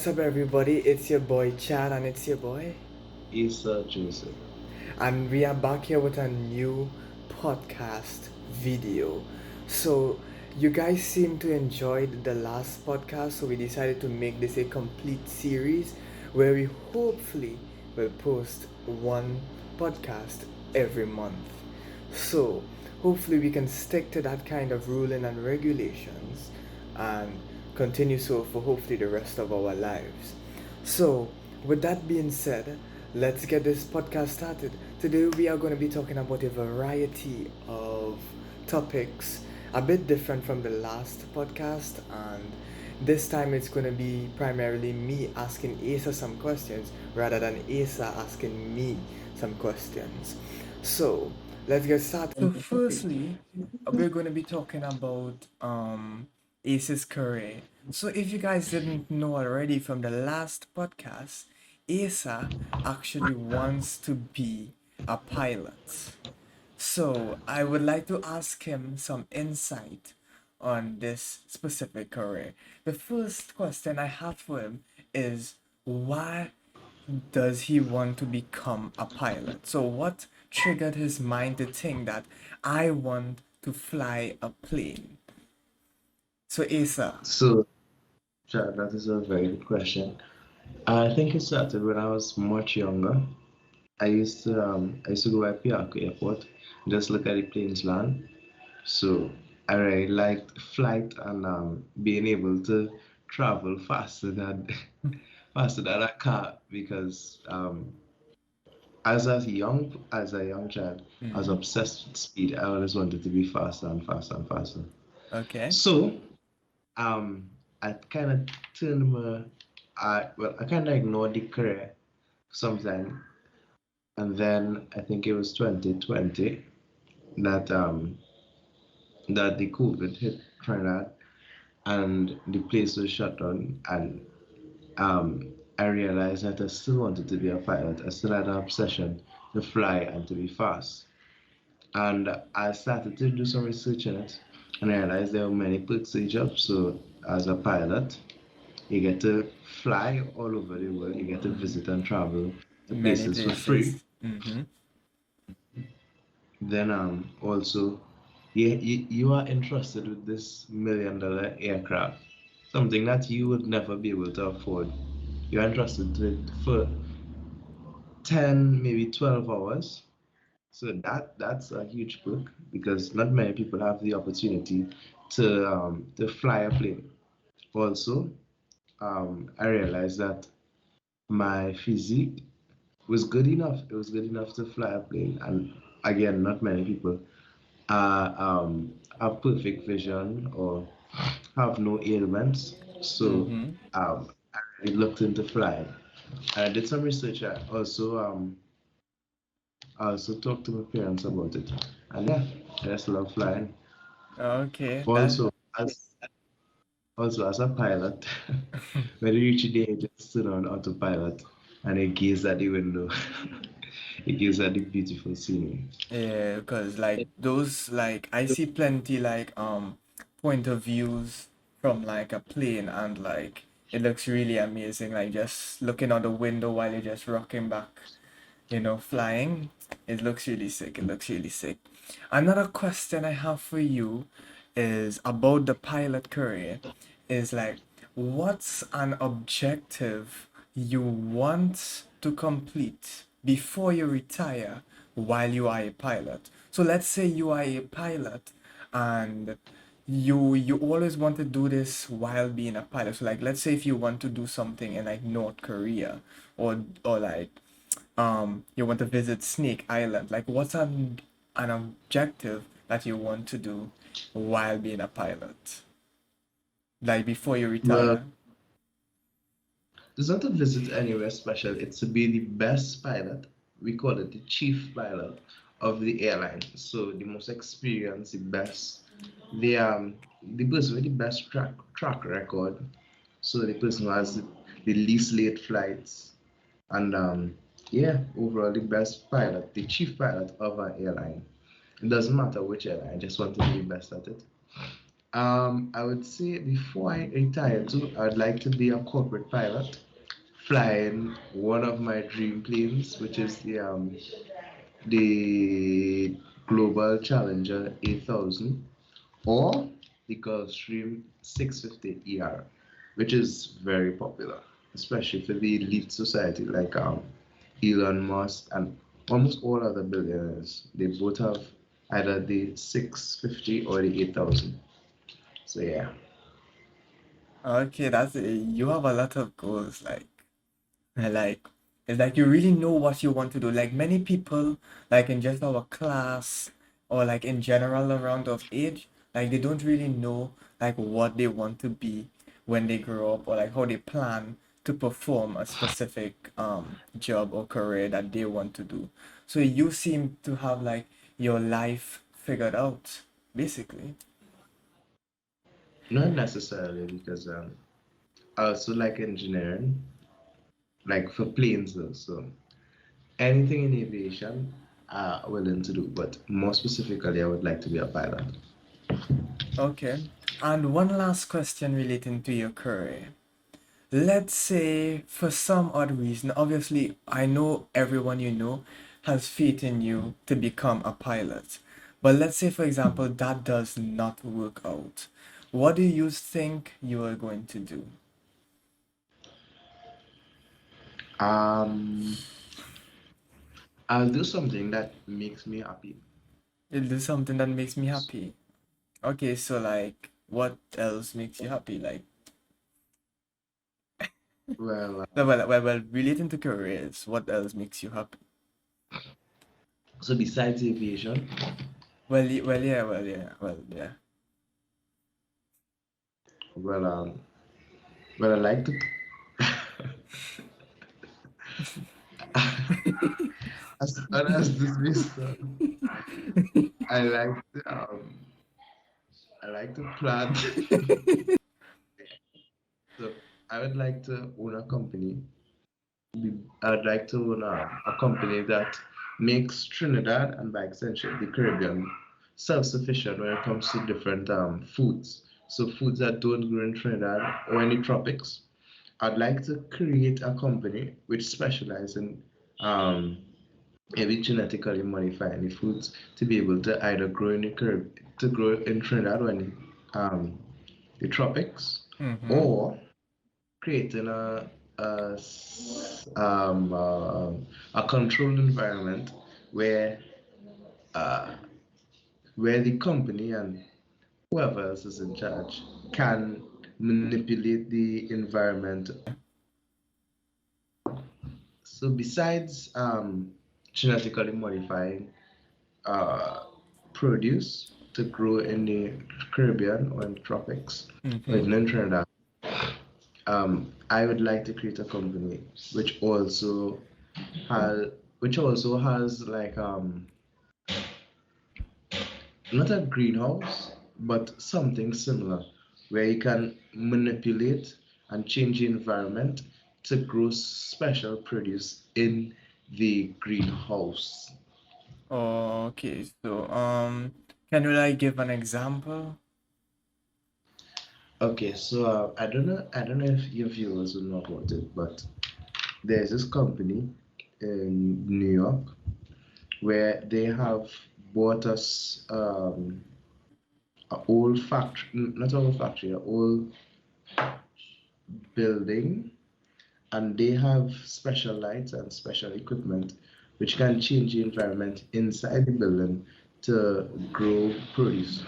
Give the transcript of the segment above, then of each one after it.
up, everybody? It's your boy Chad, and it's your boy. Isa Joseph. And we are back here with a new podcast video. So, you guys seem to enjoy the last podcast, so we decided to make this a complete series where we hopefully will post one podcast every month. So, hopefully, we can stick to that kind of ruling and regulations and continue so for hopefully the rest of our lives. So, with that being said, let's get this podcast started. Today, we are going to be talking about a variety of topics, a bit different from the last podcast, and this time it's going to be primarily me asking Asa some questions rather than Asa asking me some questions. So, let's get started. So, firstly, we're going to be talking about Ace's career. So, if you guys didn't know already from the last podcast, Asa actually wants to be a pilot. So, I would like to ask him some insight on this specific career. The first question I have for him is why does he want to become a pilot? So, what triggered his mind to think that I want to fly a plane? So, Asa. So, Chad, that is a very good question. I think it started when I was much younger. I used to go by Piarco Airport, just look at the planes land. So I really liked flight and being able to travel faster than faster than a car because as a young child, I was Mm-hmm. obsessed with speed. I always wanted to be faster and faster and faster. Okay. So um, I kind of turned my, I kind of ignored the career sometime, and then I think it was 2020 that that the COVID hit Trinidad and the place was shut down, and I realized that I still wanted to be a pilot. I still had an obsession to fly and to be fast, and I started to do some research in it, and I realized there were many perks to the job. So as a pilot, you get to fly all over the world. You get to visit and travel to Many places for free. places. Mm-hmm. Then also you are entrusted with this $1 million aircraft, something that you would never be able to afford. You're entrusted to it for 10, maybe 12 hours. So that's a huge perk because not many people have the opportunity to fly a plane. Also, I realized that my physique was good enough. It was good enough to fly a plane. And again, not many people have perfect vision or have no ailments. So Mm-hmm. I really looked into flying. And I did some research. I also talked to my parents about it. And yeah, I just love flying. Okay. That. Also, as also as a pilot, when you reach the age, just sit on autopilot and I gaze at the window. I gaze at the beautiful scenery. Yeah, because like those like I see plenty like point of views from like a plane and like it looks really amazing like just looking out the window while you're just rocking back, flying. It looks really sick. It looks really sick. Another question I have for you is about the pilot career is like what's an objective you want to complete before you retire while you are a pilot. So let's say you are a pilot and you always want to do this while being a pilot. So like let's say if you want to do something in like North Korea or like you want to visit Snake Island. Like what's an objective that you want to do while being a pilot? Like before you Well, retire. it's not to visit anywhere special, it's to be the best pilot. We call it the chief pilot of the airline. So the most experienced, the best, the person with the best track record. So the person who has the least late flights, and yeah, overall the best pilot, the chief pilot of an airline. It doesn't matter which airline, I just want to be the best at it. I would say before I retire too, I'd like to be a corporate pilot, flying one of my dream planes, which is the Global Challenger 8000 or the Gulfstream 650 ER, which is very popular, especially for the elite society like Elon Musk and almost all other billionaires. They both have either the 650 or the 8000. So yeah. Okay, you have a lot of goals, like it's like you really know what you want to do. Like many people, like in just our class or like in general around of age, like they don't really know like what they want to be when they grow up or like how they plan to perform a specific job or career that they want to do. So you seem to have like your life figured out, basically. Not necessarily because I also like engineering, like for planes though. So anything in aviation, willing to do. But more specifically, I would like to be a pilot. Okay. And one last question relating to your career. Let's say for some odd reason, obviously, I know everyone you know has faith in you to become a pilot. But let's say, for example, that does not work out. What do you think you are going to do? Um, I'll do something that makes me happy. You'll do something that makes me happy. Okay, so like, what else makes you happy? Like, Well, relating to careers, what else makes you happy? so besides aviation, Well, yeah. well, well, I like to, as far as this is, I like to, I like to plan. So I would like to own a company. I'd like to own a company that makes Trinidad and by extension the Caribbean self-sufficient when it comes to different foods. So foods that don't grow in Trinidad or any tropics. I'd like to create a company which specializes in maybe genetically modifying the foods to be able to either grow in the to grow in Trinidad or in the tropics, Mm-hmm. or creating a a controlled environment where uh, where the company and whoever else is in charge can manipulate the environment. So besides genetically modifying uh, produce to grow in the Caribbean or in the tropics or Mm-hmm. even in Trinidad, I would like to create a company which also has like not a greenhouse but something similar where you can manipulate and change the environment to grow special produce in the greenhouse. Okay, so can you like give an example? Okay, so I don't know if your viewers will know about it, but there's this company in New York where they have bought us a old factory, not a old factory, a old building, and they have special lights and special equipment which can change the environment inside the building to grow produce.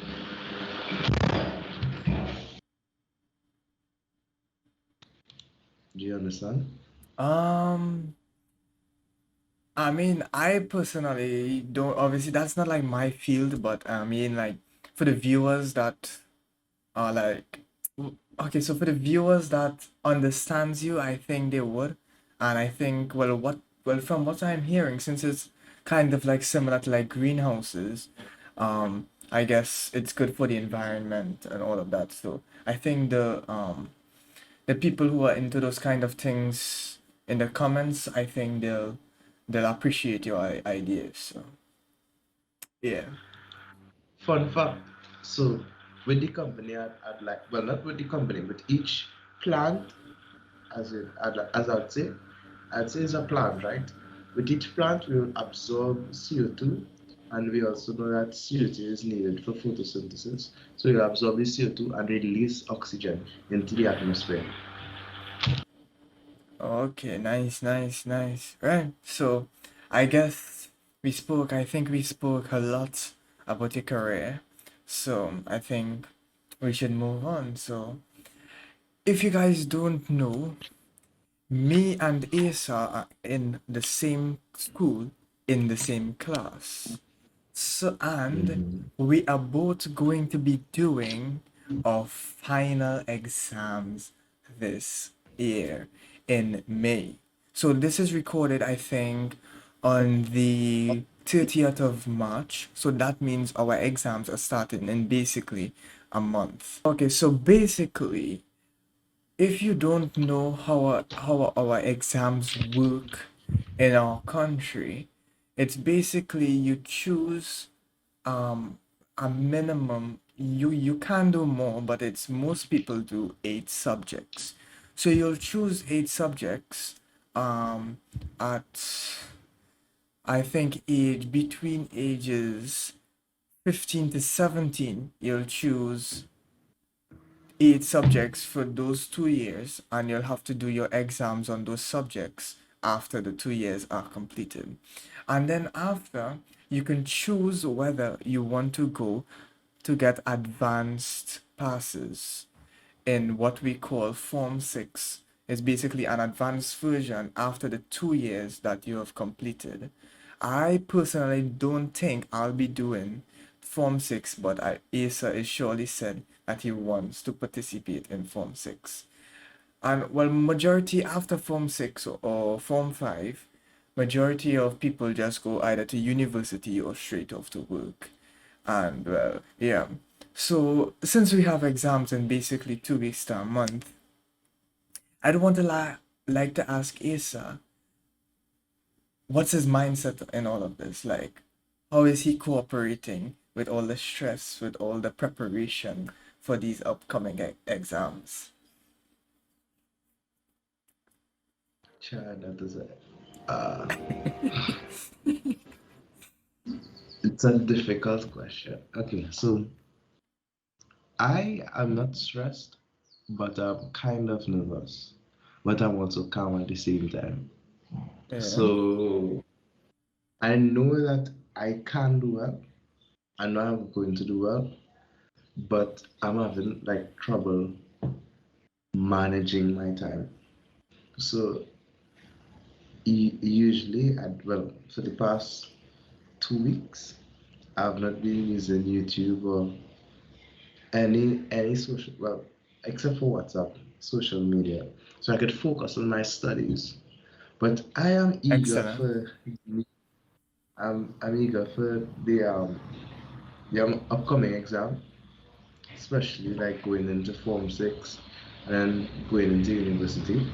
Do you understand? Um, I mean, I personally don't, obviously that's not like my field, but I mean like for the viewers that are like okay, so for the viewers that understands you, I think they would. And I think well from what I'm hearing, since it's kind of like similar to like greenhouses, I guess it's good for the environment and all of that. So I think the people who are into those kind of things in the comments, I think they'll appreciate your ideas. So yeah. Fun fact. So with the company, I'd like, well, not with the company, but each plant, as I'd say it's a plant, right? With each plant, we will absorb CO2, and we also know that CO2 is needed for photosynthesis. So you absorb the CO2 and release oxygen into the atmosphere. Okay, nice, nice, nice. Right. So, I guess I think we spoke a lot about your career. So, I think we should move on. So, if you guys don't know, me and Asa are in the same school, in the same class. So, and Mhm. we are both going to be doing our final exams this year in May. So, this is recorded, I think, on the 30th of March. So, that means our exams are starting in basically a month. Okay, so basically, if you don't know how our exams work in our country, it's basically you choose um a minimum. You can do more, but it's most people do 8 subjects. So you'll choose 8 subjects at I think age between ages 15 to 17. You'll choose 8 subjects for those 2 years, and you'll have to do your exams on those subjects after the 2 years are completed. And then after, you can choose whether you want to go to get advanced passes in what we call Form 6. It's basically an advanced version after the 2 years that you have completed. I personally don't think I'll be doing Form 6, but Asa is surely said that he wants to participate in Form 6. And well, majority after Form 6 or Form 5, majority of people just go either to university or straight off to work. And well, yeah. So since we have exams in basically 2 weeks to a month, I'd want to like to ask Asa, what's his mindset in all of this? Like, how is he cooperating with all the stress, with all the preparation for these upcoming exams? Sure, that is it. Uh, it's a difficult question. Okay, so I am not stressed, but I'm kind of nervous, but I'm also calm at the same time. Yeah. So I know that I can do well. I know I'm going to do well, but I'm having like trouble managing my time. So usually, well, for the past 2 weeks, I've not been using YouTube or any social, well, except for WhatsApp, social media, so I could focus on my studies. But I am eager Excellent. for I'm eager for the upcoming exam, especially like going into Form 6 and then going into university.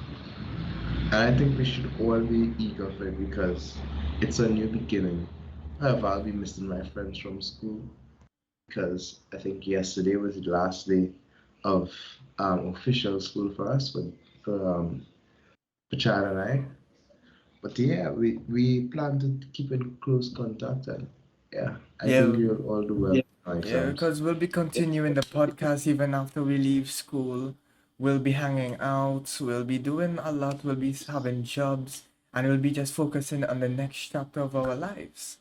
And I think we should all be eager for it because it's a new beginning. However, I'll be missing my friends from school because I think yesterday was the last day of official school for us, for Chad and I. But yeah, we plan to keep in close contact, and yeah, I think Yeah. we'll all do well in our Yeah, exams. because we'll be continuing the podcast even after we leave school. We'll be hanging out, we'll be doing a lot, we'll be having jobs, and we'll be just focusing on the next chapter of our lives.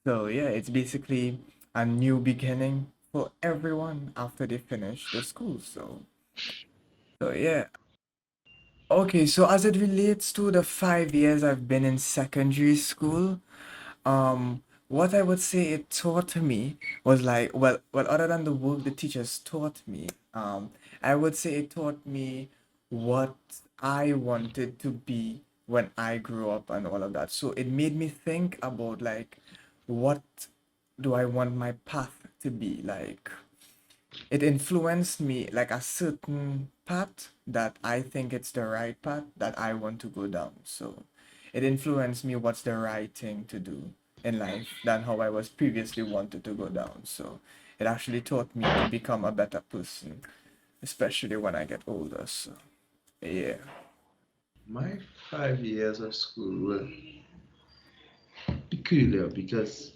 So, yeah, it's basically a new beginning for everyone after they finish the school. So yeah. Okay, so as it relates to the 5 years I've been in secondary school, what I would say it taught me was like, well, other than the work the teachers taught me, I would say it taught me what I wanted to be when I grew up and all of that. So it made me think about like, what do I want my path to be like? It influenced me like a certain path that I think it's the right path that I want to go down. So it influenced me what's the right thing to do in life than how I was previously wanted to go down. So it actually taught me to become a better person, especially when I get older. So, yeah. My 5 years of school were peculiar because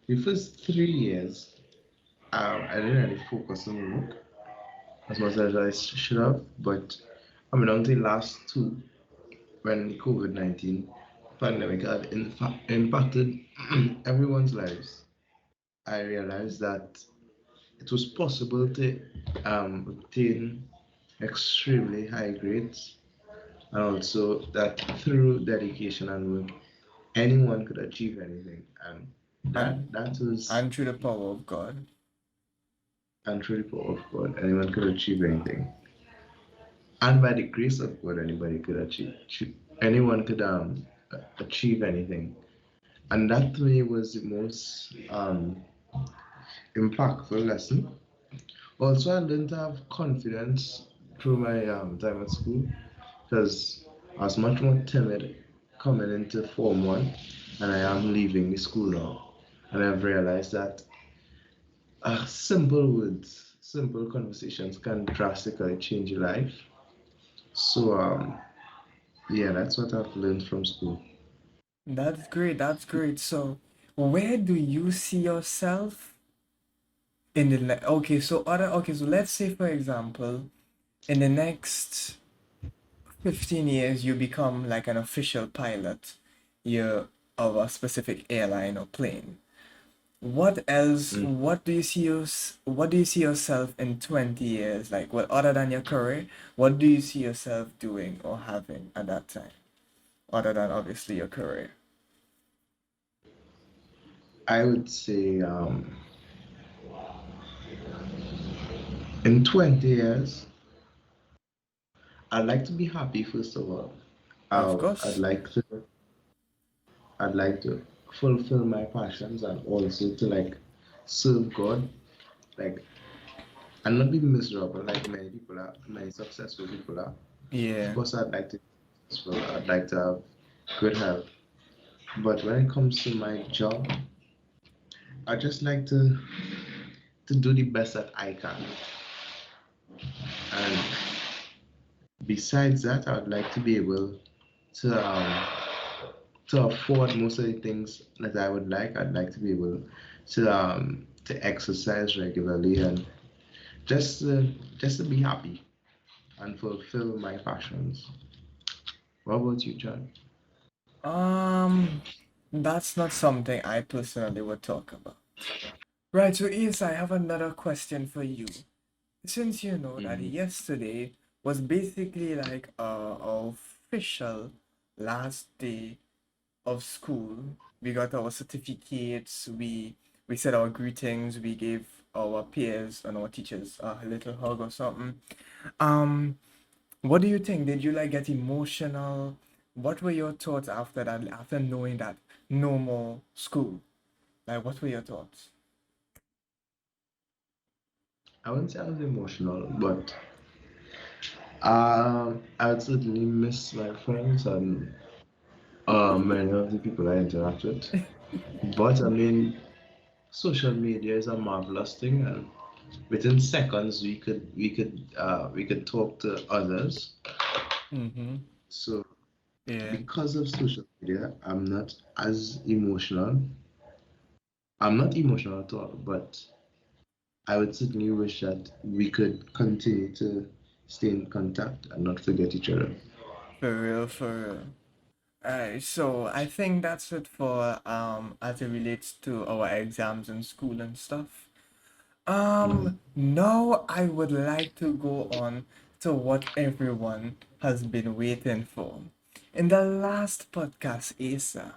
the first 3 years, I didn't really focus on work as much as I should have. But I mean, until the last two, when COVID-19 pandemic had impacted everyone's lives, I realized that it was possible to obtain extremely high grades, and also that through dedication and work, anyone could achieve anything, and And that was and through the power of God. and through the power of God, anyone could achieve anything, and by the grace of God, anybody could anyone could achieve anything, and that to me was the most impactful lesson. Also, I learned to have confidence through my time at school because I was much more timid coming into Form 1 and I am leaving the school now. And I've realized that simple words, simple conversations can drastically change your life. So, yeah, that's what I've learned from school. That's great. That's great. So, where do you see yourself in the okay, so let's say for example, in the next 15 years you become like an official pilot you're of a specific airline or plane. What else, Mm. what do you see yourself in 20 years? Like, what other than your career, what do you see yourself doing or having at that time? Other than obviously your career. I would say in 20 years, I'd like to be happy, first of all. Of I'd course. like to I'd like to fulfill my passions and also to like serve God, like and not be miserable like many successful people are. Of Yeah. course, I'd like to be successful. I'd like to have good health, but when it comes to my job, I just like to do the best that I can. And besides that, I would like to be able to afford most of the things that I would like. I'd like to be able to exercise regularly and just to be happy and fulfill my passions. What about you, John? Um, that's not something I personally would talk about. Right, so Isa, I have another question for you. Since you know that Mhm. yesterday was basically like a official last day of school. We got our certificates, we said our greetings, we gave our peers and our teachers a little hug or something. Um, what do you think? Did you like get emotional? What were your thoughts after that, after knowing that no more school? Like, what were your thoughts? I wouldn't say I was emotional, but I would certainly miss my friends and many of the people I interact with. But I mean, social media is a marvelous thing, and within seconds we could talk to others. Mm-hmm. So Yeah, because of social media, I'm not emotional at all, but I would certainly wish that we could continue to stay in contact and not forget each other. for real, for real. Alright, so I think that's it for as it relates to our exams in school and stuff. Mhm. Now I would like to go on to what everyone has been waiting for. In the last podcast, Asa,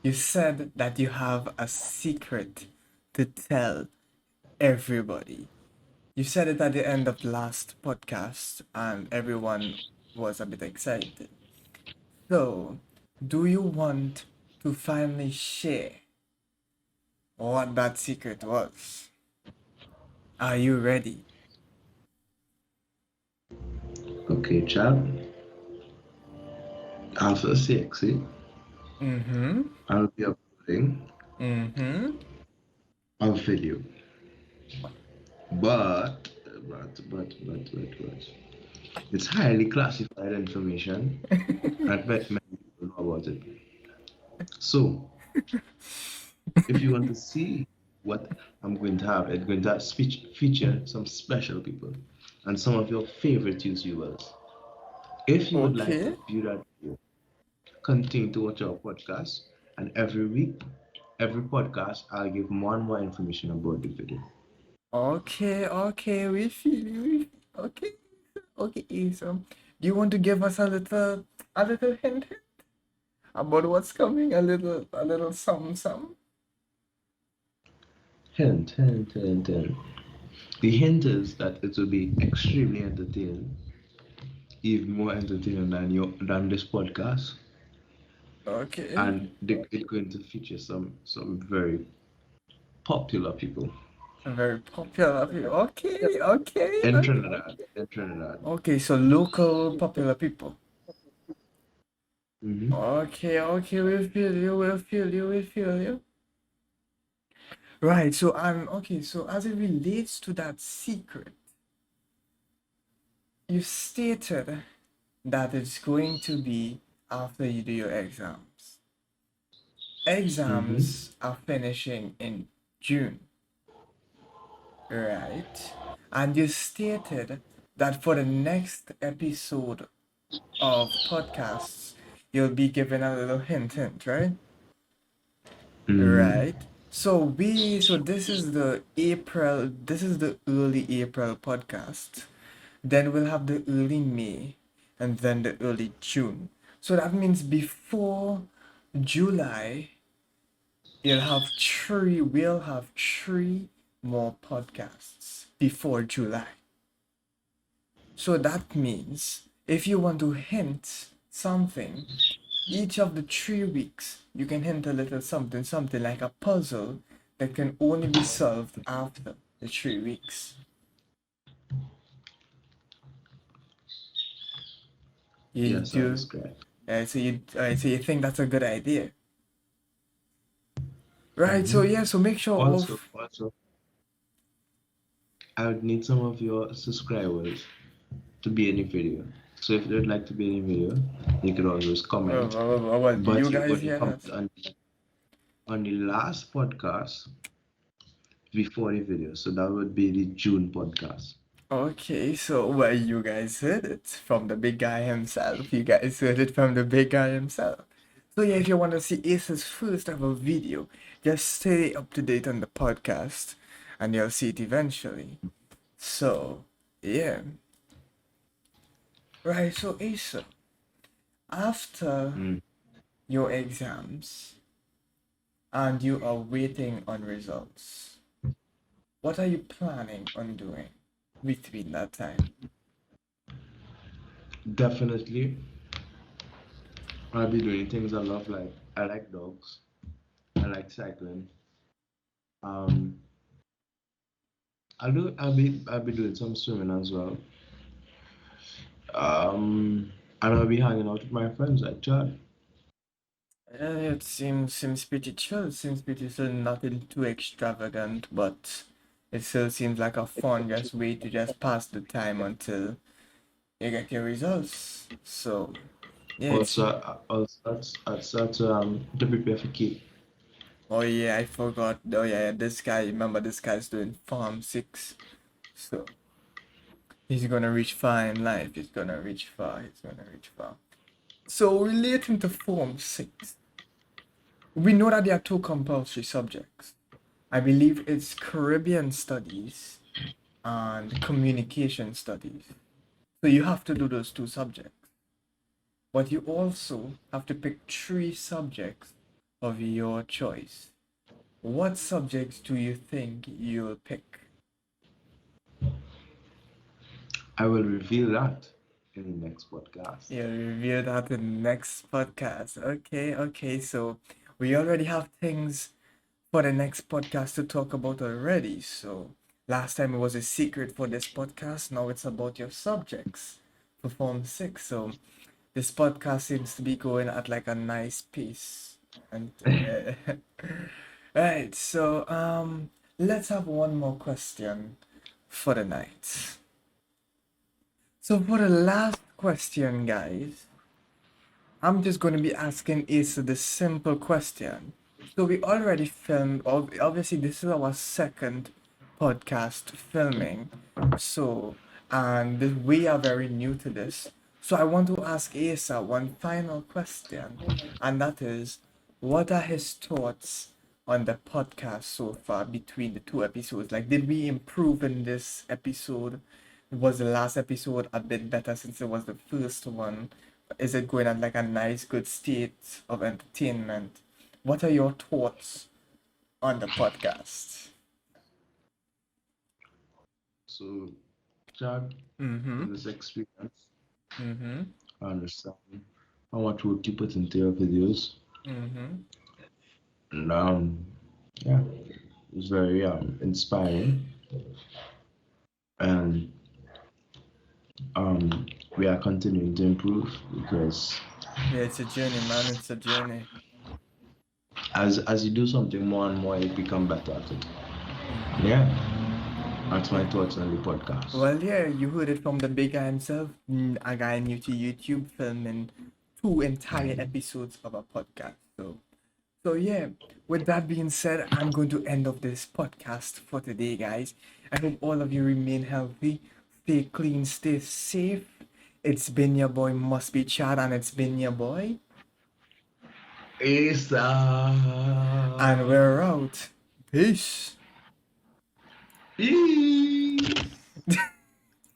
you said that you have a secret to tell everybody. You said it at the end of the last podcast, and everyone was a bit excited. So, do you want to finally share what that secret was? Are you ready? Okay, child. After 60, Mm-hmm. I'll be uploading Mm-hmm. a video. But, but, it's highly classified information. I bet many people know about it. So, if you want to see what I'm going to have, it's going to feature some special people and some of your favorite YouTubers. If you would like to Okay. view that video, continue to watch our podcast. And every week, every podcast, I'll give more and more information about the video. Okay, okay, we feel you. Okay, okay. So, do you want to give us a little hint about what's coming? A little some. Hint. The hint is that it will be extremely entertaining, even more entertaining than this podcast, Okay, and it's going to feature some very popular people very popular. Okay, okay, in okay. Trinidad. In Trinidad. Okay, so local popular people. Hmm. Okay, okay, we feel you, we feel you, we feel you. Right, so okay, so as it relates to that secret, you stated that it's going to be after you do your exams. Hmm. Exams are finishing in June, right? And you stated that for the next episode of podcasts, you'll be given a little hint, right? Hmm. Right. So this is the early April podcast. Then we'll have the early May and then the early June. So that means before July, we'll have three more podcasts before July. So that means if you want to hint something, each of the 3 weeks, you can hint a little something, something like a puzzle that can only be solved after the 3 weeks. You Yes, that do, is correct. so you think that's a good idea, right? So Hmm. yeah, so make sure all. Also, I would need some of your subscribers to be in the video. So if they'd like to be in the video, you could always comment. Do you But you guys only hear comment that? on the last podcast before the video. So that would be the June podcast. Okay, so well, you guys heard it from the big guy himself. You guys heard it from the big guy himself. So yeah, if you want to see Ace's first ever video, just stay up to date on the podcast, and you'll see it eventually. So yeah, right. So Asa, after Mm. your exams and you are waiting on results, what are you planning on doing between that time? Definitely, I'll be doing things I love. Like I like dogs. I like cycling. Um, I'll be doing some swimming as well. And I'll be hanging out with my friends like Chad. It seems pretty chill. It seems pretty chill. Nothing too extravagant, but it still seems like a fun just way to just pass the time until you get your results. So yeah, it's Also, to prepare for Kate. oh yeah, I forgot. Oh yeah, this guy. Remember this guy's doing Farm 6, so he's gonna reach far in life. He's gonna reach far. He's gonna reach far. So relating to Form 6, we know that there are two compulsory subjects. I believe it's Caribbean studies and communication studies. So you have to do those two subjects. But you also have to pick three subjects of your choice. What subjects do you think you'll pick? I will reveal that in the next podcast. You'll reveal that in the next podcast. Okay, okay. So we already have things for the next podcast to talk about already. So last time it was a secret for this podcast. Now it's about your subjects for Form 6. So this podcast seems to be going at like a nice pace. And right, so let's have one more question for the night. So for the last question, guys, I'm just going to be asking Asa the simple question. So we already filmed, obviously this is our second podcast filming. So, and we are very new to this. So I want to ask Asa one final question, and that is, what are his thoughts on the podcast so far between the two episodes? Like, did we improve in this episode? Was the last episode a bit better since it was the first one? Is it going at like a nice, good state of entertainment? What are your thoughts on the podcast? So, Chad, Mm-hmm. in this experience, Mm-hmm. I understand how much work you put into your videos. Mm-hmm. And yeah, it was very inspiring. And we are continuing to improve because Yeah, it's a journey, man. It's a journey. as you do something more and more, you become better at it. Mm-hmm. Yeah, that's my Yeah. thoughts on the podcast. Well, yeah, you heard it from the big guy himself, a guy new to YouTube filming two entire episodes of a podcast. So yeah, with that being said, I'm going to end off this podcast for today, guys. I hope all of you remain healthy, stay clean, stay safe. It's been your boy Must Be Chad, and it's been your boy, Asa. and we're out. Peace. Eee.